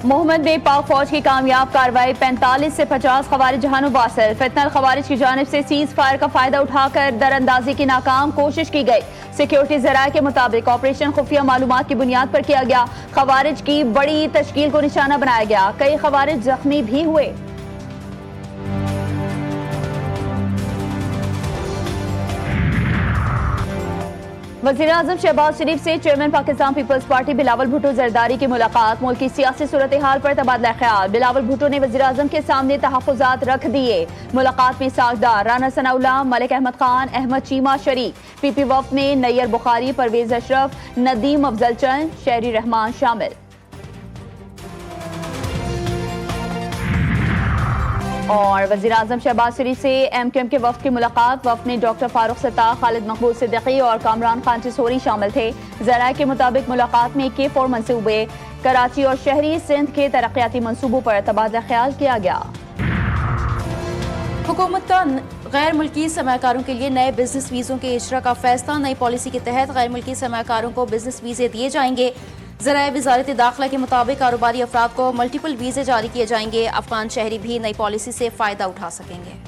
मोहम्मद में पाक फौज की कामयाब कार्रवाई 45 से 50 खवारिज जहानु वासिल। फितनल खवारिज की जानिब से सीज फायर का फायदा उठाकर दरअंदाजी की नाकाम कोशिश की गई। सिक्योरिटी जराये के मुताबिक ऑपरेशन खुफिया मालूमात की बुनियाद पर किया गया। खवारिज की बड़ी तश्कील को निशाना बनाया गया। कई खवारिज जख्मी भी हुए। वज़ीर-ए-आज़म शहबाज शरीफ से chairman Pakistan Peoples Party Bilawal Bhutto Zardari की मुलाकात। मुल्क की सियासी सूरत हाल पर तबादला ख्याल। बिलावल भुट्टो ने वज़ीर-ए-आज़म के सामने तहफ़्फ़ुज़ात रख दिए। मुलाकात में सागदार राना सनाउल्लाह, मलिक अहमद खान, अहमद चीमा शरीक। पीपी वफ़द में नैयर बुखारी, परवेज अशरफ, नदीम अफजल चंद, शहरी रहमान शामिल। और वज़ीर-ए-आज़म शहबाज शरीफ से एमक्यूएम के वफ़द की मुलाकात। वफ़द में डॉक्टर फारूक सत्तार, खालिद मकबूल सिद्दीकी और कामरान खान चिसोरी शामिल थे। ज़राए के मुताबिक मुलाकात में K4 मंसूबे, कराची और शहरी सिंध के तरक्याती मंसूबों पर तबादला ख्याल किया गया। हुकूमत का गैर मुल्की सरमाकारों के लिए नए बिजनेस वीज़ों के इजरा का फैसला। नई पॉलिसी के तहत गैर मुल्की सरमाकारों को बिजनेस वीज़े दिए जाएंगे। ज़राए वज़ारत दाखिला के मुताबिक कारोबारी अफराद को मल्टीपल वीज़े जारी किए जाएंगे। अफगान शहरी भी नई पॉलिसी से फ़ायदा उठा सकेंगे।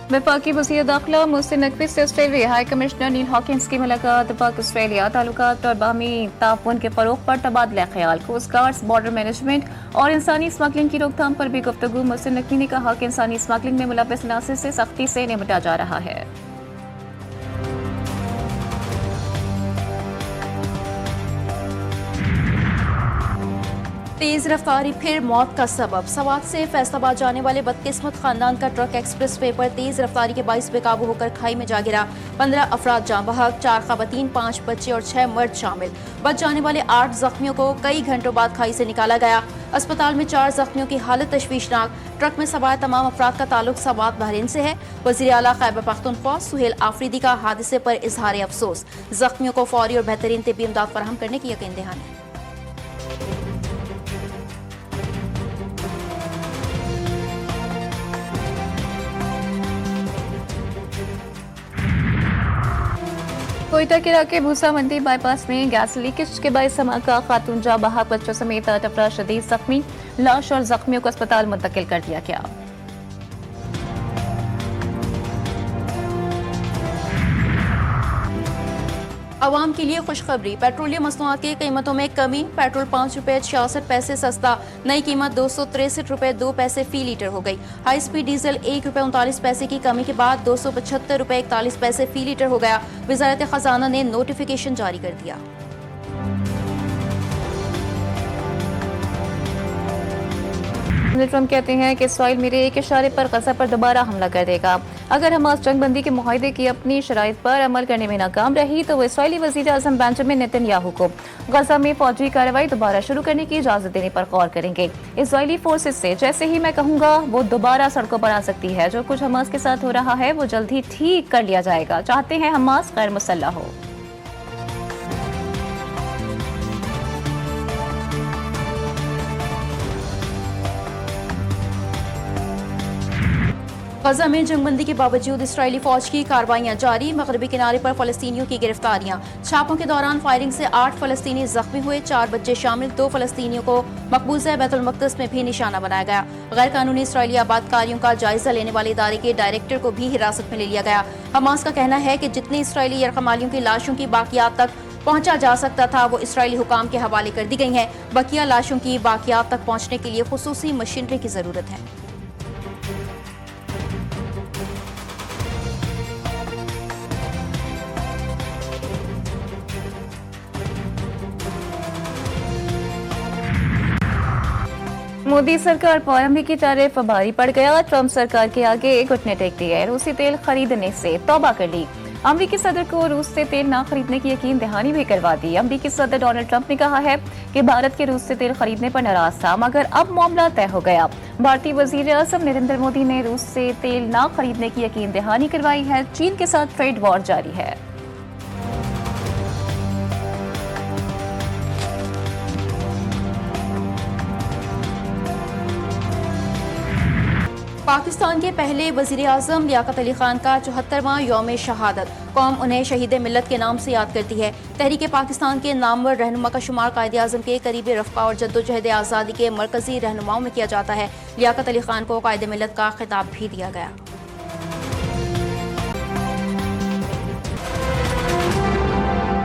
वफाकी वज़ीर दाखिला मोहसिन नकवी से ऑस्ट्रेलिया हाई कमिश्नर नील हॉकिंस की मुलाकात। पाक ऑस्ट्रेलिया ताल्लुकात और बाहमी ताउन के फ़रोग़ पर तबादला ख्याल। कोस्ट गार्ड्स, बॉर्डर मैनेजमेंट और इंसानी स्मगलिंग की रोकथाम पर भी गुफ्तगू। मोहसिन नकवी ने कहा कि इंसानी स्मगलिंग में मुलव्वस अनासर से सख्ती से निपटा जा रहा है। तेज रफ्तारी फिर मौत का सबब। सवात से फैसलाबाद जाने वाले बदकिस्मत खानदान का ट्रक एक्सप्रेस वे पर तेज रफ्तारी के बाइस बेकाबू होकर खाई में जा गिरा। 15 अफराद जाँ बहक, 4 खवातीन, 5 बच्चे और 6 मर्द शामिल। बच जाने वाले 8 जख्मियों को कई घंटों बाद खाई से निकाला गया। अस्पताल में 4 जख्मियों की हालत तशवीशनाक। ट्रक में सवार तमाम अफराद का ताल्लुक सवात बहरीन से है। वज़ीर आला खैबर पख्तूनख्वा सुहेल आफरीदी का हादसे पर इजहार अफसोस। जख्मियों को फौरी और बेहतरीन तिब्बी इमदाद फराहम करने की यकीन दहानी। कोयटा के इलाके भूसा मंडी बाईपास में गैस लीकेज के बायस धमाका। खातून जाँ बहक, बच्चों समेत 8 अफराद शदीद जख्मी। लाश और जख्मियों को अस्पताल मुंतकिल कर दिया गया। अवाम के लिए खुशखबरी। पेट्रोलियम मसनूआत की कीमतों में कमी। पेट्रोल 5 रुपये 66 पैसे सस्ता। नई कीमत 263 रुपये 2 पैसे फी लीटर हो गई। हाई स्पीड डीजल 1 रुपये 39 पैसे की कमी के बाद 275 रुपये 41 पैसे फी लीटर हो गया। वजारत खजाना ने नोटिफिकेशन जारी कर दिया। ट्रंप कहते हैं कि इसराइल मेरे एक इशारे पर गजा पर दोबारा हमला कर देगा। अगर हमास जंगबंदी के मुआहदे की अपनी शराइत पर अमल करने में नाकाम रही तो वो इसराइली वज़ीर आज़म बेंजामिन नेतन्याहू को गजा में फौजी कार्रवाई दोबारा शुरू करने की इजाजत देने पर गौर करेंगे। इसराइली फोर्सेज से जैसे ही मैं कहूँगा वो दोबारा सड़कों पर आ सकती है। जो कुछ हमास के साथ हो रहा है वो जल्द ही ठीक कर लिया जाएगा। चाहते हैं हमास गैर मुसल्लह हो। गजा में जंगबंदी के बावजूद इसराइली फौज की कार्रवाइयां जारी। मगरबी किनारे पर फलस्तीनियों की गिरफ्तारियां। छापों के दौरान फायरिंग से 8 फलस्तीनी जख्मी हुए, 4 बच्चे शामिल। 2 फलस्तीनियों को मकबूजा बैतुल मक़दस में भी निशाना बनाया गया। गैर कानूनी इसराइली आबादकारियों का जायजा लेने वाले इदारे के डायरेक्टर को भी हिरासत में ले लिया गया। हमास का कहना है कि जितनी इसराइली यरगमालियों की लाशों की बाकियात तक पहुंचा जा सकता था वो इसराइली हुकाम के हवाले कर दी गई हैं। बकिया लाशों की बाकियात तक पहुंचने के लिए खुसूसी मशीनरी की जरूरत है। मोदी सरकार पर अमेरिकी टैरिफ भारी पड़ गया। ट्रंप सरकार के आगे घुटने टेक दिए। रूसी तेल खरीदने से तौबा कर ली। अमेरिकी सदर को रूस से तेल न खरीदने की यकीन दहानी भी करवा दी। अमेरिकी सदर डोनाल्ड ट्रंप ने कहा है कि भारत के रूस से तेल खरीदने पर नाराज था, मगर अब मामला तय हो गया। भारतीय वजीर आज़म नरेंद्र मोदी ने रूस से तेल न खरीदने की यकीन दहानी करवाई है। चीन के साथ ट्रेड वॉर जारी है। पाकिस्तान के पहले वजीर आजम लियाकत अली खान का 74वां यौम शहादत। कौम उन्हें शहीद मिल्लत के नाम से याद करती है। तहरीक पाकिस्तान के नामवर रहनुमा का शुमार कायद आजम के करीबी रफ़्का और जद्दोजहद आज़ादी के मरकजी रहनुमाओं में किया जाता है। लियाकत अली खान को कायद मिल्लत का खिताब भी दिया गया।